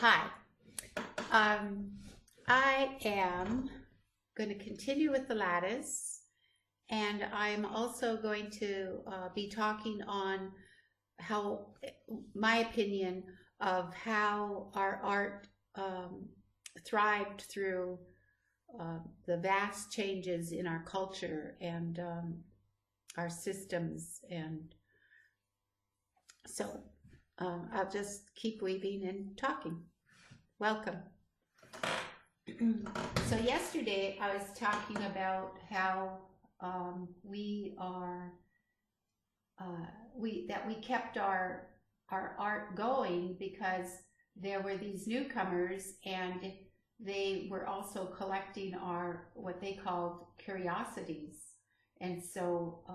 Hi. I am going to continue with the lattice, and I'm also going to be talking on how my opinion of how our art thrived through the vast changes in our culture and our systems. And so I'll just keep weaving and talking. Welcome. So yesterday I was talking about how we kept our art going because there were these newcomers, and they were also collecting our what they called curiosities, and so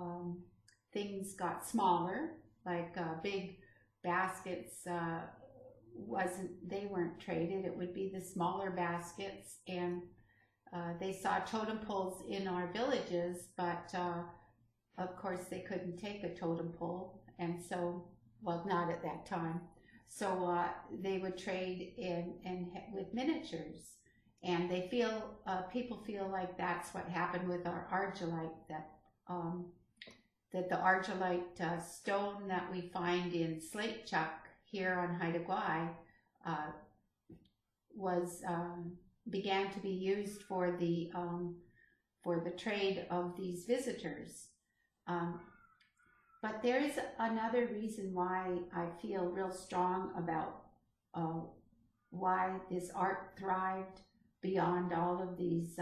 things got smaller, like big baskets weren't traded. It would be the smaller baskets, and they saw totem poles in our villages, but of course they couldn't take a totem pole, and so, well, not at that time. So they would trade in with miniatures, and they people feel like that's what happened with our argillite, that the argillite stone that we find in Slate Chuck here on Haida Gwaii began to be used for the trade of these visitors. But there is another reason why I feel real strong about why this art thrived beyond all of these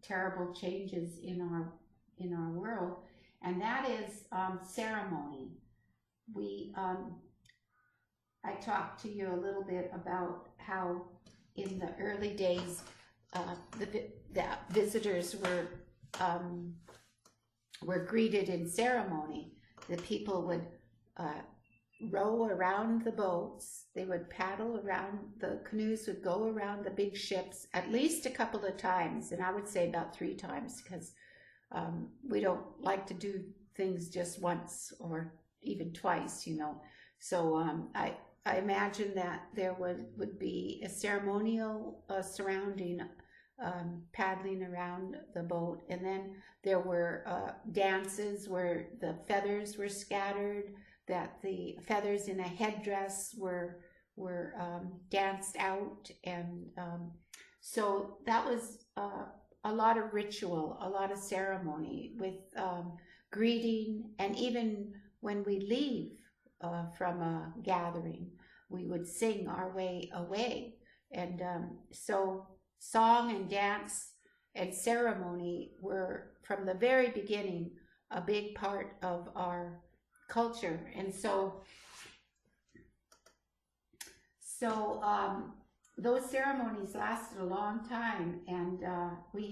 terrible changes in our world, and that is ceremony. I talked to you a little bit about how in the early days the visitors were greeted in ceremony. The people would row around the boats. They would paddle around. The canoes would go around the big ships at least a couple of times, and I would say about 3 times, because we don't like to do things just once or even twice, you know. So I imagine that there would be a ceremonial surrounding paddling around the boat, and then there were dances where the feathers were scattered, that the feathers in a headdress were danced out, and so that was a lot of ritual, a lot of ceremony with greeting, and even when we leave from a gathering, we would sing our way away. And so song and dance and ceremony were, from the very beginning, a big part of our culture. And so those ceremonies lasted a long time, and we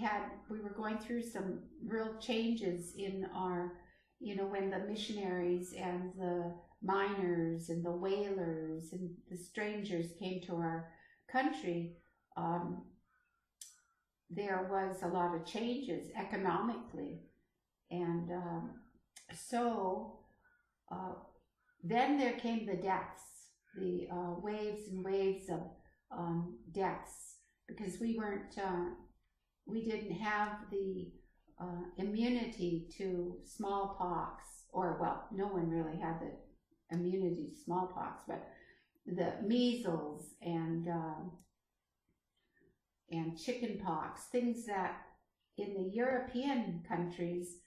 were going through some real changes in our, you know, when the missionaries and the miners and the whalers and the strangers came to our country. There was a lot of changes economically, and so then there came the deaths, the waves and waves of deaths, because we didn't have the immunity to smallpox, or, well, no one really had the immunity to smallpox, but the measles and chickenpox, things that in the European countries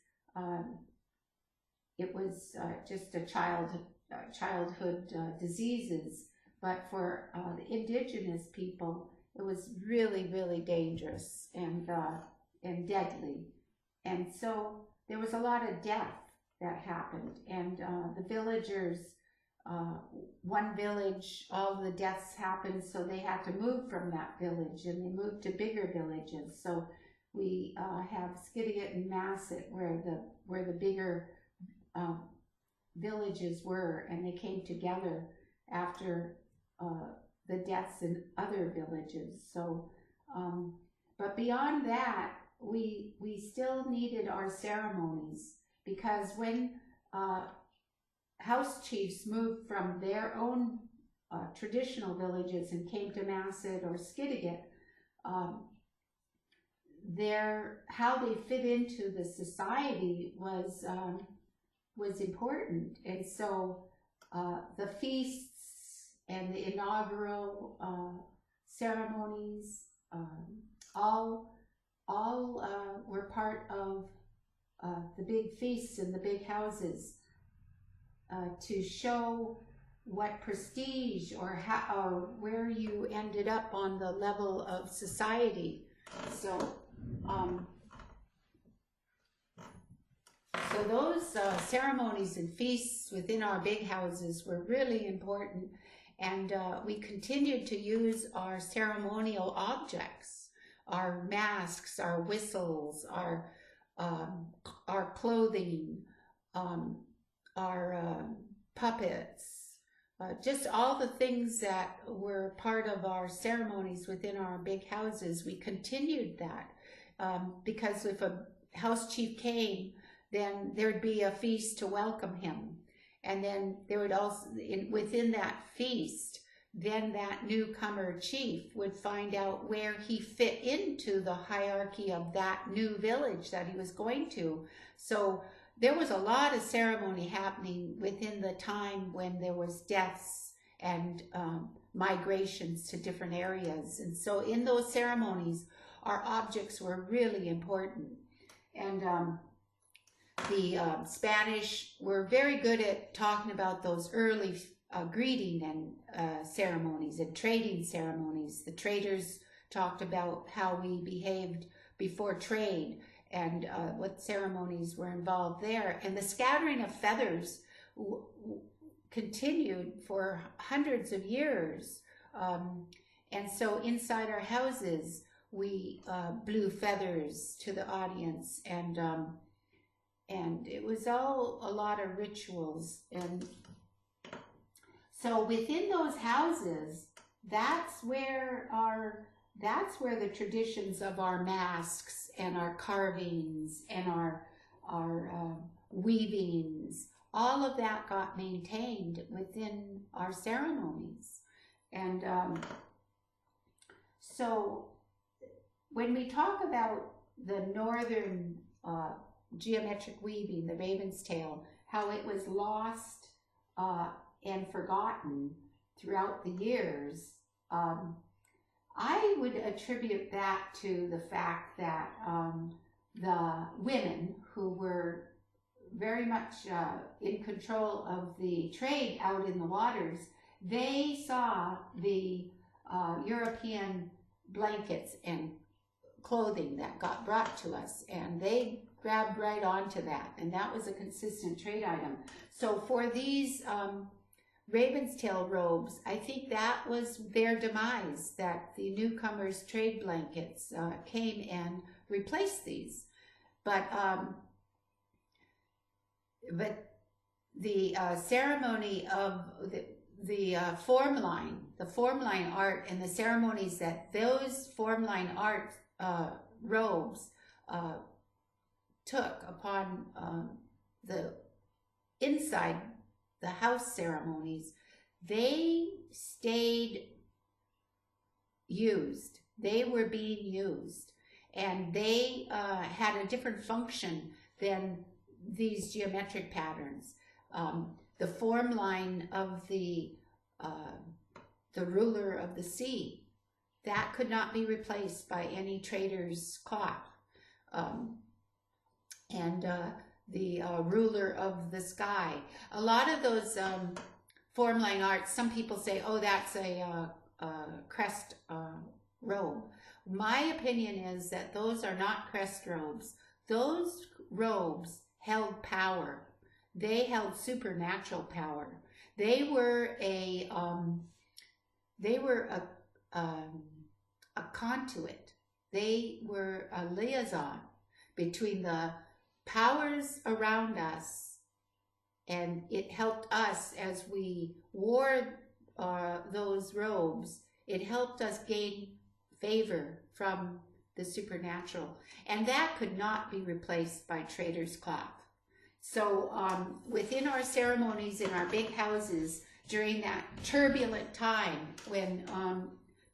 it was just a childhood diseases, but for the indigenous people it was really, really dangerous and deadly, and so there was a lot of death that happened, and the villagers, one village, all the deaths happened, so they had to move from that village, and they moved to bigger villages. So we have Skidegate and Masset, where the bigger villages were, and they came together after the deaths in other villages. So, but beyond that, we still needed our ceremonies, because when house chiefs moved from their own traditional villages and came to Masset or Skidegate, how they fit into the society was important. And so the feasts and the inaugural ceremonies all were part of the big feasts in the big houses to show what prestige or where you ended up on the level of society. So those ceremonies and feasts within our big houses were really important, and we continued to use our ceremonial objects, our masks, our whistles, our clothing, our puppets, just all the things that were part of our ceremonies within our big houses. We continued that because if a house chief came, then there'd be a feast to welcome him. And then there would also, within that feast, then that newcomer chief would find out where he fit into the hierarchy of that new village that he was going to. So there was a lot of ceremony happening within the time when there was deaths and migrations to different areas. And so in those ceremonies, our objects were really important. And the Spanish were very good at talking about those early greeting and ceremonies and trading ceremonies. The traders talked about how we behaved before trade and what ceremonies were involved there. And the scattering of feathers continued for hundreds of years. And so inside our houses, we blew feathers to the audience, and it was all a lot of rituals. And so within those houses, that's where the traditions of our masks and our carvings and our weavings, all of that got maintained within our ceremonies. And so when we talk about the northern geometric weaving, the ravenstail, how it was lost and forgotten throughout the years, I would attribute that to the fact that the women who were very much in control of the trade out in the waters, they saw the European blankets and clothing that got brought to us, and they grabbed right onto that, and that was a consistent trade item. So for these ravenstail robes, I think that was their demise, that the newcomers' trade blankets came and replaced these. But the ceremony of the form line art, and the ceremonies that those form line art robes took upon the inside the house ceremonies, they stayed used. They were being used, and they had a different function than these geometric patterns. The form line of the ruler of the sea, that could not be replaced by any trader's cloth. And the ruler of the sky. A lot of those form line arts, some people say, oh, that's a crest robe. My opinion is that those are not crest robes. Those robes held power. They held supernatural power. They were a conduit. They were a liaison between the powers around us, and it helped us as we wore those robes. It helped us gain favor from the supernatural, and that could not be replaced by trader's cloth. So within our ceremonies in our big houses, during that turbulent time when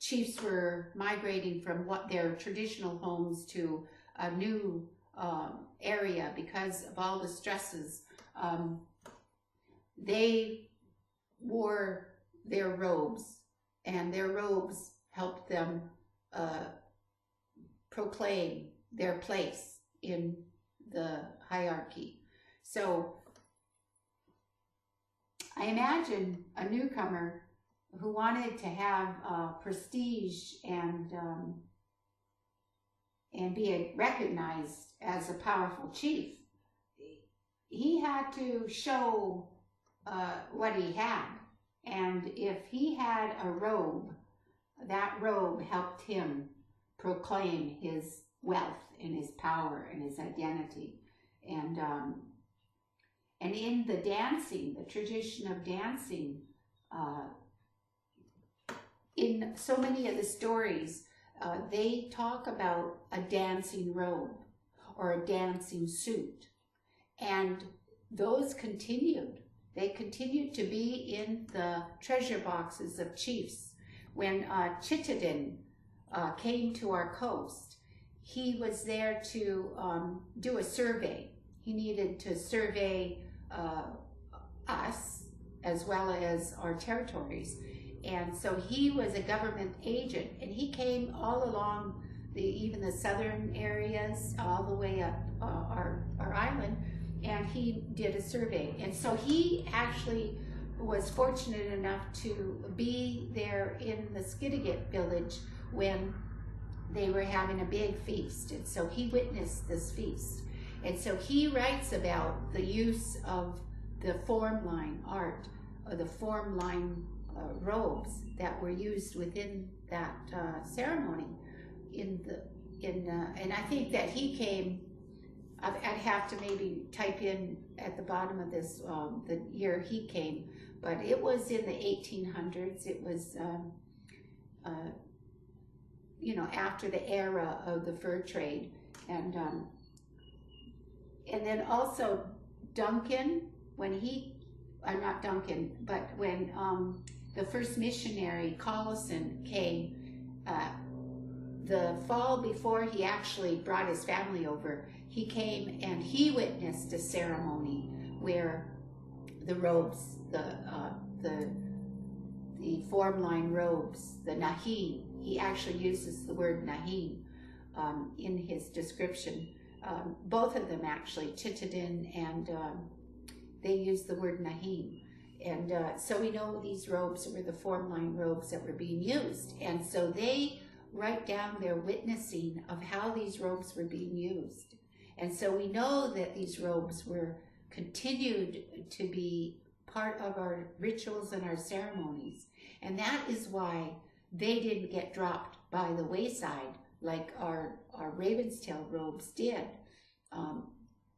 chiefs were migrating from their traditional homes to a new area because of all the stresses. They wore their robes, and their robes helped them proclaim their place in the hierarchy. So I imagine a newcomer who wanted to have prestige and be recognized as a powerful chief. He had to show what he had, and if he had a robe, that robe helped him proclaim his wealth and his power and his identity. And in the dancing, the tradition of dancing, in so many of the stories, they talk about a dancing robe or a dancing suit. And those continued. They continued to be in the treasure boxes of chiefs. When Chittenden came to our coast, he was there to do a survey. He needed to survey us as well as our territories. And so he was a government agent, and he came all along even the southern areas, all the way up our island, and he did a survey. And so he actually was fortunate enough to be there in the Skidegate village when they were having a big feast. And so he witnessed this feast. And so he writes about the use of the form line art, or the form line robes that were used within that ceremony. And I think that he came, I'd have to maybe type in at the bottom of this the year he came, but it was in the 1800s. It was, you know, after the era of the fur trade. And then also Duncan, when he, not Duncan, but when the first missionary, Collison, came, the fall before he actually brought his family over, he came and he witnessed a ceremony where the robes, the form line robes, the nahin, he actually uses the word nahin in his description. Both of them actually, Chittenden and they use the word nahin. And so we know these robes were the form line robes that were being used. And so they write down their witnessing of how these robes were being used. And so we know that these robes were continued to be part of our rituals and our ceremonies. And that is why they didn't get dropped by the wayside like our ravenstail robes did.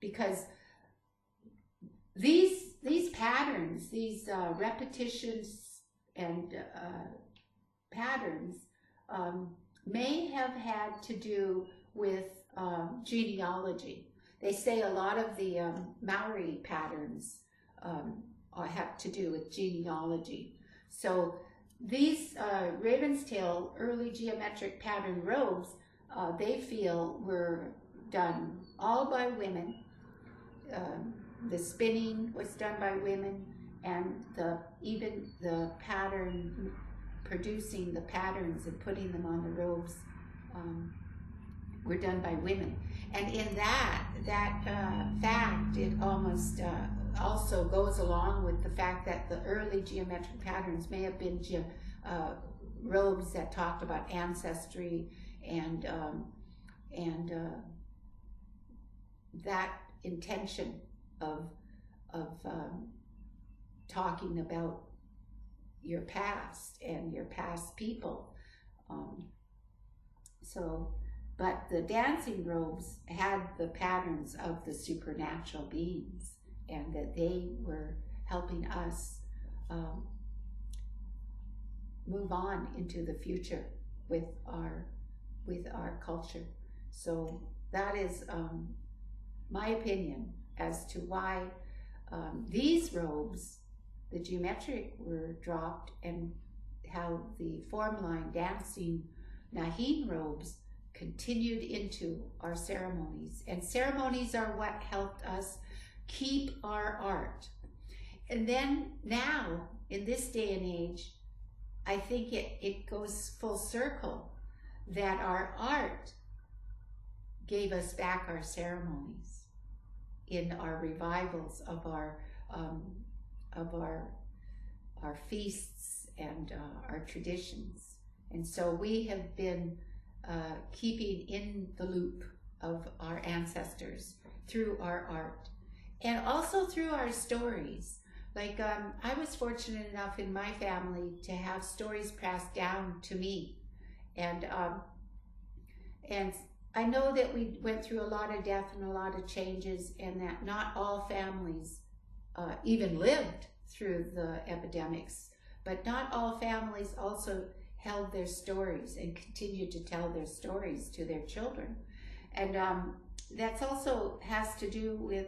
Because these patterns, these repetitions and patterns may have had to do with genealogy. They say a lot of the Maori patterns have to do with genealogy. So these ravenstail early geometric pattern robes, they feel were done all by women. The spinning was done by women, and even the pattern, producing the patterns and putting them on the robes, were done by women. And in that fact, it almost also goes along with the fact that the early geometric patterns may have been robes that talked about ancestry and that intention of talking about your past and your past people. But the dancing robes had the patterns of the supernatural beings, and that they were helping us move on into the future with our culture. So that is my opinion as to why these robes the geometric were dropped, and how the form line dancing Nahin robes continued into our ceremonies. And ceremonies are what helped us keep our art. And then now, in this day and age, I think it goes full circle that our art gave us back our ceremonies in our revivals of our feasts and our traditions. And so we have been keeping in the loop of our ancestors through our art and also through our stories. Like I was fortunate enough in my family to have stories passed down to me, and I know that we went through a lot of death and a lot of changes, and that not all families even lived through the epidemics, but not all families also held their stories and continued to tell their stories to their children. And that's also has to do with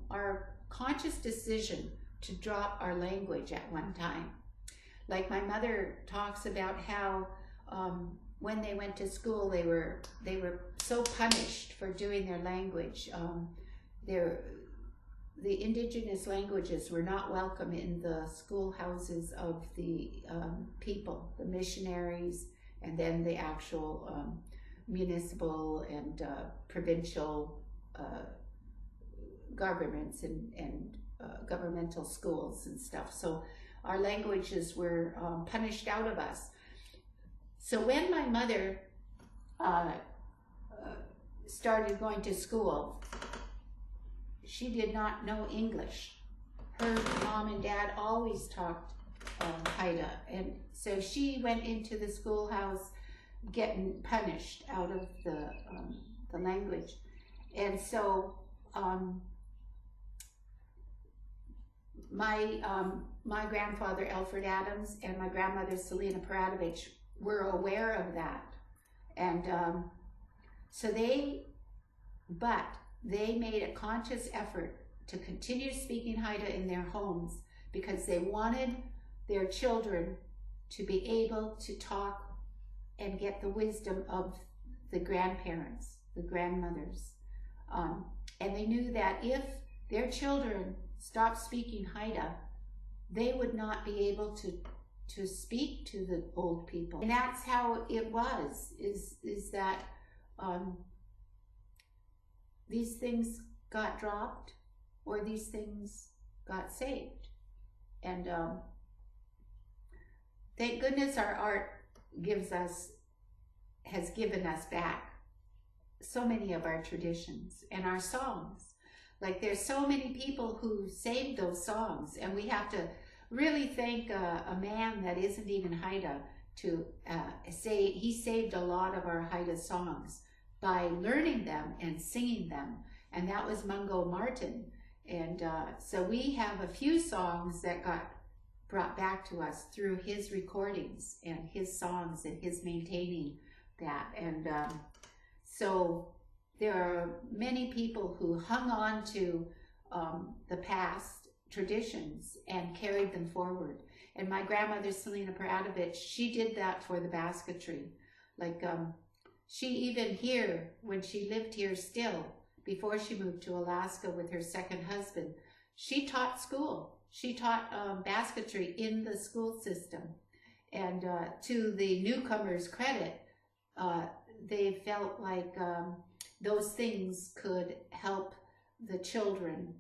our conscious decision to drop our language at one time. Like my mother talks about how when they went to school, they were so punished for doing their language. The indigenous languages were not welcome in the schoolhouses of the people, the missionaries, and then the actual municipal and provincial governments and governmental schools and stuff. So our languages were punished out of us. So when my mother started going to school, she did not know English. Her mom and dad always talked Haida, and so she went into the schoolhouse getting punished out of the language. And so my grandfather Alfred Adams and my grandmother Selena Paradovich were aware of that, and so they made a conscious effort to continue speaking Haida in their homes because they wanted their children to be able to talk and get the wisdom of the grandparents, the grandmothers, and they knew that if their children stopped speaking Haida, they would not be able to speak to the old people. And that's how it was, is that these things got dropped or these things got saved. And thank goodness our art has given us back so many of our traditions and our songs. Like there's so many people who saved those songs, and we have to really thank a man that isn't even Haida to say he saved a lot of our Haida songs by learning them and singing them, and that was Mungo Martin. And so we have a few songs that got brought back to us through his recordings and his songs and his maintaining that. And so there are many people who hung on to the past traditions and carried them forward. And my grandmother, Selena Paradovich, she did that for the basketry. Like she even here, when she lived here still, before she moved to Alaska with her second husband, she taught school. She taught basketry in the school system. And to the newcomers' credit, they felt like those things could help the children.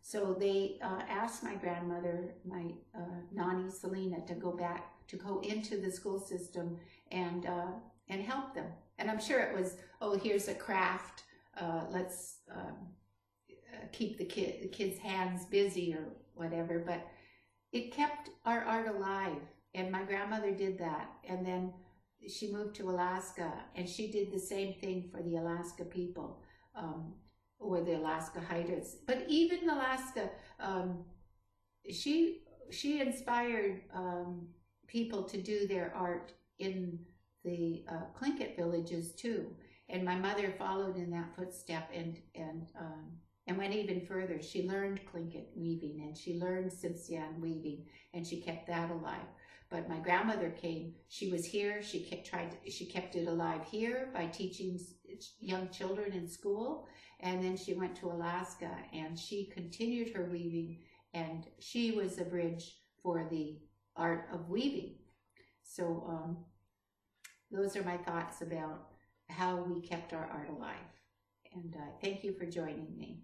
So they asked my grandmother, my Nani Selena, to go into the school system and help them. And I'm sure it was, oh, here's a craft. Let's keep the kids' hands busy or whatever. But it kept our art alive. And my grandmother did that. And then she moved to Alaska, and she did the same thing for the Alaska people, or the Alaska Haidas. But even Alaska, she inspired people to do their art in the Tlingit villages too. And my mother followed in that footstep and and went even further. She learned Tlingit weaving, and she learned Tsimshian weaving, and she kept that alive. But my grandmother came, she was here, she kept it alive here by teaching young children in school, and then she went to Alaska and she continued her weaving, and she was a bridge for the art of weaving. So those are my thoughts about how we kept our art alive. And thank you for joining me.